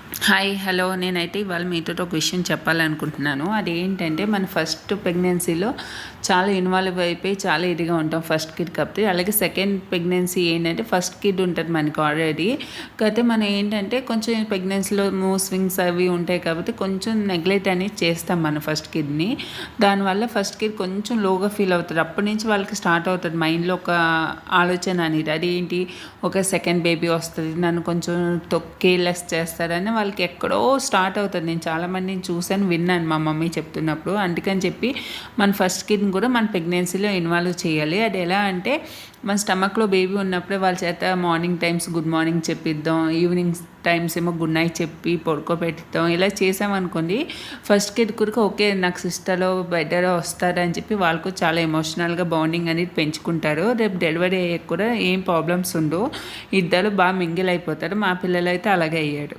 Hi hello నేనైతే ఇవాళ మీతో ఒక విషయం చెప్పాలనుకుంటున్నాను. అదేంటంటే మన ఫస్ట్ ప్రెగ్నెన్సీలో చాలా ఇన్వాల్వ్ అయిపోయి చాలా ఇదిగా ఉంటాం ఫస్ట్ కిడ్ కాకపోతే. అలాగే సెకండ్ ప్రెగ్నెన్సీ ఏంటంటే ఫస్ట్ కిడ్ ఉంటుంది మనకి ఆల్రెడీ. కాకపోతే మనం ఏంటంటే కొంచెం ప్రెగ్నెన్సీలో మూడ్ స్వింగ్స్ అవి ఉంటాయి కాబట్టి కొంచెం నెగ్లెక్ట్ అనేది చేస్తాం మన ఫస్ట్ కిడ్ని. దానివల్ల ఫస్ట్ కిడ్ కొంచెం లోగా ఫీల్ అవుతుంది. అప్పటి నుంచి వాళ్ళకి స్టార్ట్ అవుతుంది మైండ్లో ఒక ఆలోచన అనేది. అదేంటి, ఒక సెకండ్ బేబీ వస్తుంది, నన్ను కొంచెం కేర్లెస్ చేస్తారని వాళ్ళకి ఎక్కడో స్టార్ట్ అవుతుంది. నేను చాలామందిని చూశాను, విన్నాను మా మమ్మీ చెప్తున్నప్పుడు. అందుకని చెప్పి మన ఫస్ట్ కిడ్ని కూడా మన ప్రెగ్నెన్సీలో ఇన్వాల్వ్ చేయాలి. అది ఎలా అంటే, మన స్టమక్లో బేబీ ఉన్నప్పుడే వాళ్ళ చేత మార్నింగ్ టైమ్స్ గుడ్ మార్నింగ్ చెప్పిద్దాం, ఈవినింగ్ టైమ్స్ ఏమో గుడ్ నైట్ చెప్పి పడుకోబెట్టిద్దాం. ఇలా చేసామనుకోండి, ఫస్ట్ కిడ్ కూడా ఓకే నాకు సిస్టర్లో బెటర్ వస్తారని చెప్పి వాళ్ళకు చాలా ఎమోషనల్గా బాండింగ్ అనేది పెంచుకుంటారు. రేపు డెలివరీ అయ్యాక కూడా ఏం ప్రాబ్లమ్స్ ఉండవు, ఇద్దరు బాగా మింగిల్ అయిపోతారు. మా పిల్లలు అయితే అలాగే అయ్యాడు.